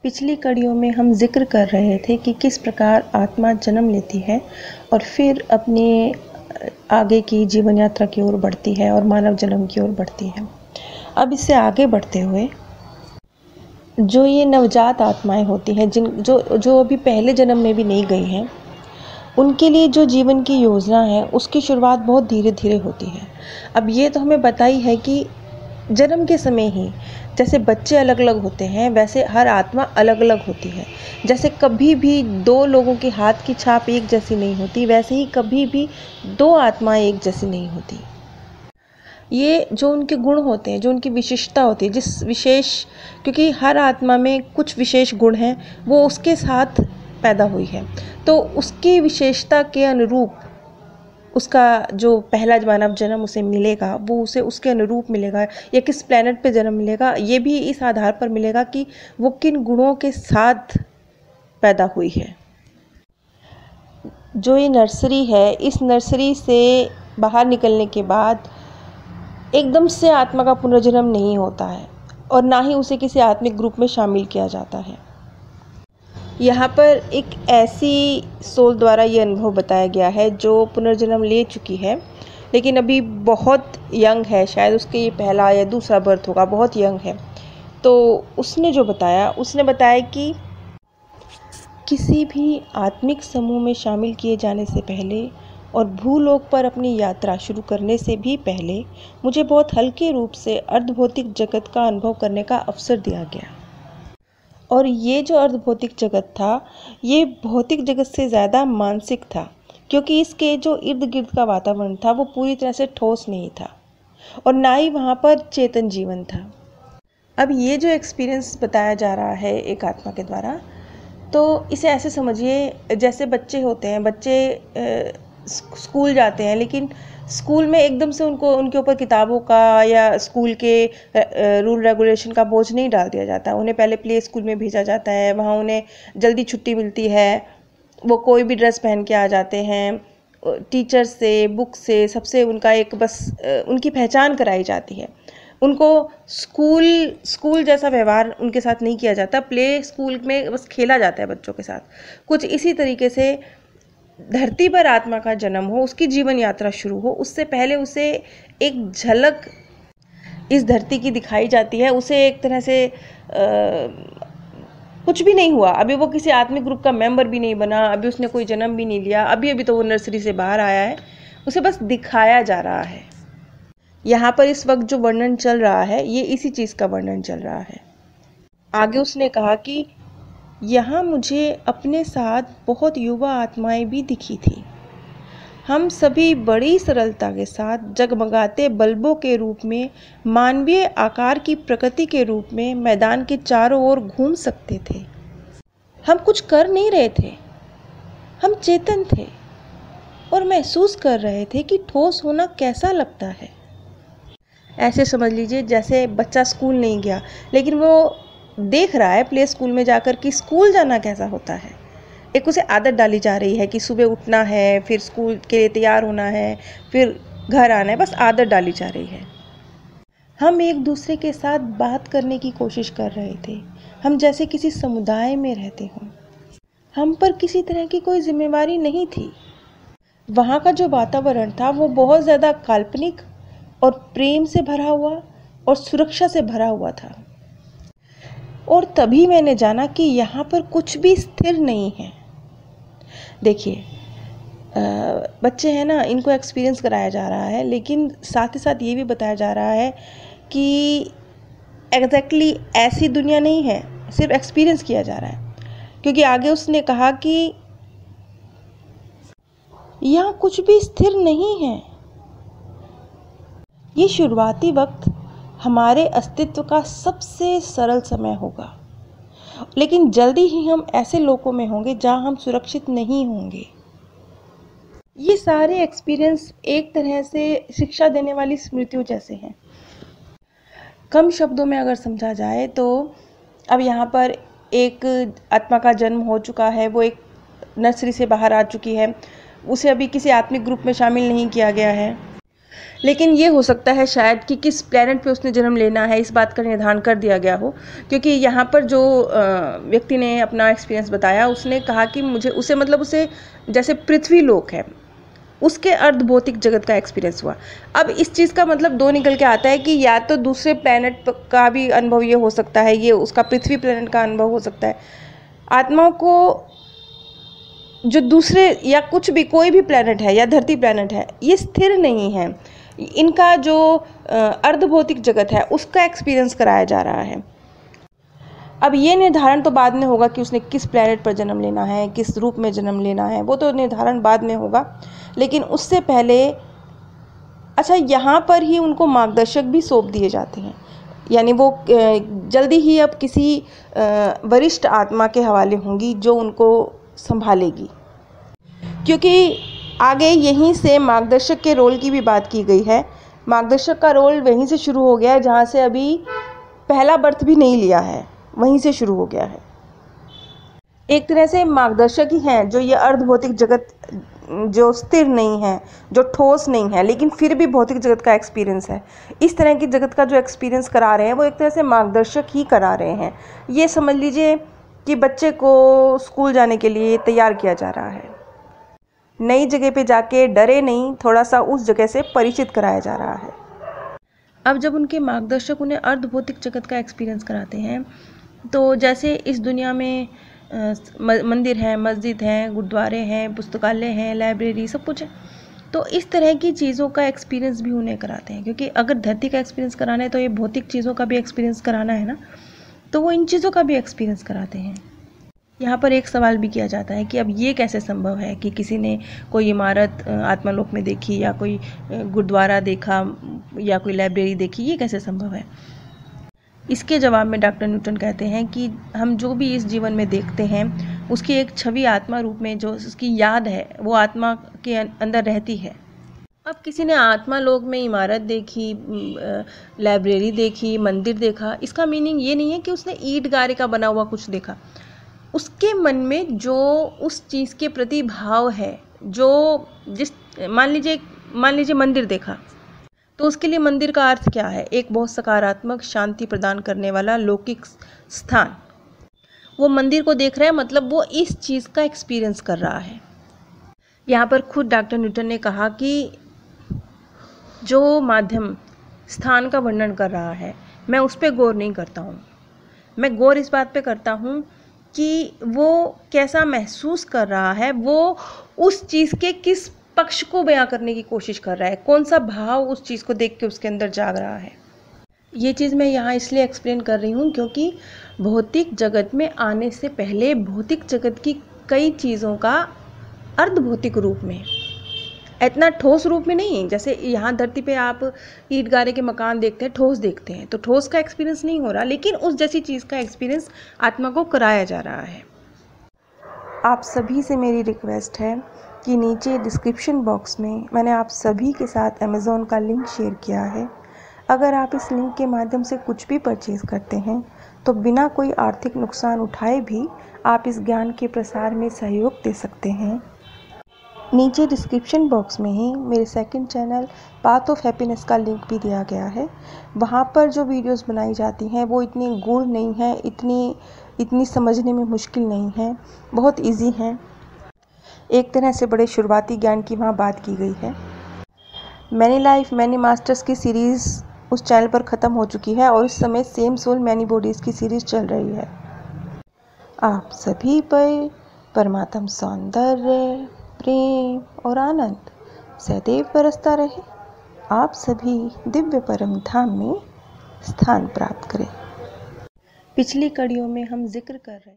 पिछली कड़ियों में हम जिक्र कर रहे थे कि किस प्रकार आत्मा जन्म लेती है और फिर अपने आगे की जीवन यात्रा की ओर बढ़ती है और मानव जन्म की ओर बढ़ती है। अब इससे आगे बढ़ते हुए जो ये नवजात आत्माएं होती हैं जो अभी पहले जन्म में भी नहीं गई हैं, उनके लिए जो जीवन की योजना है उसकी शुरुआत बहुत धीरे धीरे होती है। अब ये तो हमें बताई है कि जन्म के समय ही जैसे बच्चे अलग अलग होते हैं वैसे हर आत्मा अलग अलग होती है। जैसे कभी भी दो लोगों के हाथ की छाप एक जैसी नहीं होती, वैसे ही कभी भी दो आत्माएं एक जैसी नहीं होती। ये जो उनके गुण होते हैं, जो उनकी विशेषता होती है, जिस विशेष क्योंकि हर आत्मा में कुछ विशेष गुण हैं, वो उसके साथ पैदा हुई है, तो उसकी विशेषता के अनुरूप उसका जो पहला मानव जन्म उसे मिलेगा वो उसे उसके अनुरूप मिलेगा, या किस प्लेनेट पे जन्म मिलेगा ये भी इस आधार पर मिलेगा कि वो किन गुणों के साथ पैदा हुई है। जो ये नर्सरी है, इस नर्सरी से बाहर निकलने के बाद एकदम से आत्मा का पुनर्जन्म नहीं होता है और ना ही उसे किसी आत्मिक ग्रुप में शामिल किया जाता है। यहाँ पर एक ऐसी सोल द्वारा ये अनुभव बताया गया है जो पुनर्जन्म ले चुकी है लेकिन अभी बहुत यंग है, शायद उसके ये पहला या दूसरा बर्थ होगा, बहुत यंग है। तो उसने बताया कि किसी भी आत्मिक समूह में शामिल किए जाने से पहले और भूलोक पर अपनी यात्रा शुरू करने से भी पहले मुझे बहुत हल्के रूप से अर्धभौतिक जगत का अनुभव करने का अवसर दिया गया। और ये जो अर्धभौतिक जगत था ये भौतिक जगत से ज़्यादा मानसिक था, क्योंकि इसके जो इर्द गिर्द का वातावरण था वो पूरी तरह से ठोस नहीं था और ना ही वहाँ पर चेतन जीवन था। अब ये जो एक्सपीरियंस बताया जा रहा है एक आत्मा के द्वारा, तो इसे ऐसे समझिए जैसे बच्चे होते हैं, बच्चे स्कूल जाते हैं लेकिन स्कूल में एकदम से उनके ऊपर किताबों का या स्कूल के रूल रेगुलेशन का बोझ नहीं डाल दिया जाता। उन्हें पहले प्ले स्कूल में भेजा जाता है, वहाँ उन्हें जल्दी छुट्टी मिलती है, वो कोई भी ड्रेस पहन के आ जाते हैं, टीचर से, बुक से, सबसे उनका एक बस उनकी पहचान कराई जाती है। उनको स्कूल जैसा व्यवहार उनके साथ नहीं किया जाता, प्ले स्कूल में बस खेला जाता है बच्चों के साथ। कुछ इसी तरीके से धरती पर आत्मा का जन्म हो, उसकी जीवन यात्रा शुरू हो, उससे पहले उसे एक झलक इस धरती की दिखाई जाती है। उसे एक तरह से कुछ भी नहीं हुआ, अभी वो किसी आत्मिक ग्रुप का मेंबर भी नहीं बना, अभी उसने कोई जन्म भी नहीं लिया, अभी तो वो नर्सरी से बाहर आया है, उसे बस दिखाया जा रहा है। यहाँ पर इस वक्त जो वर्णन चल रहा है ये इसी चीज़ का वर्णन चल रहा है। आगे उसने कहा कि यहाँ मुझे अपने साथ बहुत युवा आत्माएं भी दिखी थी। हम सभी बड़ी सरलता के साथ जगमगाते बल्बों के रूप में मानवीय आकार की प्रकृति के रूप में मैदान के चारों ओर घूम सकते थे। हम कुछ कर नहीं रहे थे, हम चेतन थे और महसूस कर रहे थे कि ठोस होना कैसा लगता है। ऐसे समझ लीजिए जैसे बच्चा स्कूल नहीं गया लेकिन वो देख रहा है प्ले स्कूल में जाकर कि स्कूल जाना कैसा होता है। एक उसे आदत डाली जा रही है कि सुबह उठना है, फिर स्कूल के लिए तैयार होना है, फिर घर आना है, बस आदत डाली जा रही है। हम एक दूसरे के साथ बात करने की कोशिश कर रहे थे, हम जैसे किसी समुदाय में रहते हों। हम पर किसी तरह की कोई जिम्मेवारी नहीं थी। वहाँ का जो वातावरण था वो बहुत ज़्यादा काल्पनिक और प्रेम से भरा हुआ और सुरक्षा से भरा हुआ था। और तभी मैंने जाना कि यहाँ पर कुछ भी स्थिर नहीं है। देखिए बच्चे हैं ना, इनको एक्सपीरियंस कराया जा रहा है लेकिन साथ ही साथ ये भी बताया जा रहा है कि एग्जैक्टली ऐसी दुनिया नहीं है, सिर्फ एक्सपीरियंस किया जा रहा है। क्योंकि आगे उसने कहा कि यहाँ कुछ भी स्थिर नहीं है। ये शुरुआती वक्त हमारे अस्तित्व का सबसे सरल समय होगा, लेकिन जल्दी ही हम ऐसे लोकों में होंगे जहां हम सुरक्षित नहीं होंगे। ये सारे एक्सपीरियंस एक तरह से शिक्षा देने वाली स्मृतियों जैसे हैं। कम शब्दों में अगर समझा जाए तो अब यहाँ पर एक आत्मा का जन्म हो चुका है, वो एक नर्सरी से बाहर आ चुकी है, उसे अभी किसी आत्मिक ग्रुप में शामिल नहीं किया गया है। लेकिन ये हो सकता है शायद कि किस प्लेनेट पे उसने जन्म लेना है इस बात का निर्धारण कर दिया गया हो, क्योंकि यहाँ पर जो व्यक्ति ने अपना एक्सपीरियंस बताया उसने कहा कि उसे जैसे पृथ्वी लोक है उसके अर्ध भौतिक जगत का एक्सपीरियंस हुआ। अब इस चीज़ का मतलब दो निकल के आता है कि या तो दूसरे प्लेनेट का भी अनुभव ये हो सकता है, ये उसका पृथ्वी प्लेनेट का अनुभव हो सकता है। आत्मा को जो दूसरे या कुछ भी कोई भी प्लेनेट है या धरती प्लेनेट है ये स्थिर नहीं है, इनका जो अर्धभौतिक जगत है उसका एक्सपीरियंस कराया जा रहा है। अब ये निर्धारण तो बाद में होगा कि उसने किस प्लेनेट पर जन्म लेना है, किस रूप में जन्म लेना है, वो तो निर्धारण बाद में होगा। लेकिन उससे पहले अच्छा यहाँ पर ही उनको मार्गदर्शक भी सौंप दिए जाते हैं, यानी वो जल्दी ही अब किसी वरिष्ठ आत्मा के हवाले होंगी जो उनको संभालेगी, क्योंकि आगे यहीं से मार्गदर्शक के रोल की भी बात की गई है। मार्गदर्शक का रोल वहीं से शुरू हो गया है जहाँ से अभी पहला बर्थ भी नहीं लिया है, वहीं से शुरू हो गया है। एक तरह से मार्गदर्शक ही हैं जो ये अर्धभौतिक जगत जो स्थिर नहीं है, जो ठोस नहीं है, लेकिन फिर भी भौतिक जगत का एक्सपीरियंस है, इस तरह की जगत का जो एक्सपीरियंस करा रहे हैं वो एक तरह से मार्गदर्शक ही करा रहे हैं। ये समझ लीजिए कि बच्चे को स्कूल जाने के लिए तैयार किया जा रहा है, नई जगह पे जाके डरे नहीं, थोड़ा सा उस जगह से परिचित कराया जा रहा है। अब जब उनके मार्गदर्शक उन्हें अर्धभौतिक जगत का एक्सपीरियंस कराते हैं तो जैसे इस दुनिया में मंदिर हैं, मस्जिद हैं, गुरुद्वारे हैं, पुस्तकालय हैं, लाइब्रेरी, सब कुछ है, तो इस तरह की चीज़ों का एक्सपीरियंस भी उन्हें कराते हैं, क्योंकि अगर धरती का एक्सपीरियंस कराना है तो ये भौतिक चीज़ों का भी एक्सपीरियंस कराना है ना, तो वो इन चीज़ों का भी एक्सपीरियंस कराते हैं। यहाँ पर एक सवाल भी किया जाता है कि अब ये कैसे संभव है कि किसी ने कोई इमारत आत्मालोक में देखी या कोई गुरुद्वारा देखा या कोई लाइब्रेरी देखी, ये कैसे संभव है? इसके जवाब में डॉक्टर न्यूटन कहते हैं कि हम जो भी इस जीवन में देखते हैं उसकी एक छवि आत्मा रूप में जो उसकी याद है वो आत्मा के अंदर रहती है। अब किसी ने आत्मा लोक में इमारत देखी, लाइब्रेरी देखी, मंदिर देखा, इसका मीनिंग ये नहीं है कि उसने ईंट गारे का बना हुआ कुछ देखा। उसके मन में जो उस चीज़ के प्रति भाव है, जो मान लीजिए मंदिर देखा तो उसके लिए मंदिर का अर्थ क्या है? एक बहुत सकारात्मक शांति प्रदान करने वाला लौकिक स्थान। वो मंदिर को देख रहा है, मतलब वो इस चीज़ का एक्सपीरियंस कर रहा है। यहाँ पर खुद डॉक्टर न्यूटन ने कहा कि जो माध्यम स्थान का वर्णन कर रहा है मैं उस पर गौर नहीं करता हूँ, मैं गौर इस बात पे करता हूँ कि वो कैसा महसूस कर रहा है, वो उस चीज़ के किस पक्ष को बयां करने की कोशिश कर रहा है, कौन सा भाव उस चीज़ को देख के उसके अंदर जाग रहा है। ये चीज़ मैं यहाँ इसलिए एक्सप्लेन कर रही हूँ क्योंकि भौतिक जगत में आने से पहले भौतिक जगत की कई चीज़ों का अर्धभौतिक रूप में, इतना ठोस रूप में नहीं। जैसे यहाँ धरती पे आप ईंट गारे के मकान देखते हैं, ठोस देखते हैं, तो ठोस का एक्सपीरियंस नहीं हो रहा, लेकिन उस जैसी चीज़ का एक्सपीरियंस आत्मा को कराया जा रहा है। आप सभी से मेरी रिक्वेस्ट है कि नीचे डिस्क्रिप्शन बॉक्स में मैंने आप सभी के साथ अमेज़ॉन का लिंक शेयर किया है। अगर आप इस लिंक के माध्यम से कुछ भी परचेज़ करते हैं तो बिना कोई आर्थिक नुकसान उठाए भी आप इस ज्ञान के प्रसार में सहयोग दे सकते हैं। नीचे डिस्क्रिप्शन बॉक्स में ही मेरे second channel path of happiness का लिंक भी दिया गया है। वहाँ पर जो वीडियोस बनाई जाती हैं वो इतनी गूढ़ नहीं है, इतनी समझने में मुश्किल नहीं है, बहुत इजी हैं। एक तरह से बड़े शुरुआती ज्ञान की वहाँ बात की गई है। मैनी लाइफ मैनी मास्टर्स की सीरीज़ उस चैनल पर ख़त्म हो चुकी है और इस समय सेम सोल मैनी बॉडीज़ की सीरीज़ चल रही है। आप सभी पर परमात्म सौंदर्य, प्रेम और आनंद सदैव बरसता रहे। आप सभी दिव्य परम धाम में स्थान प्राप्त करें। पिछली कड़ियों में हम जिक्र कर रहे हैं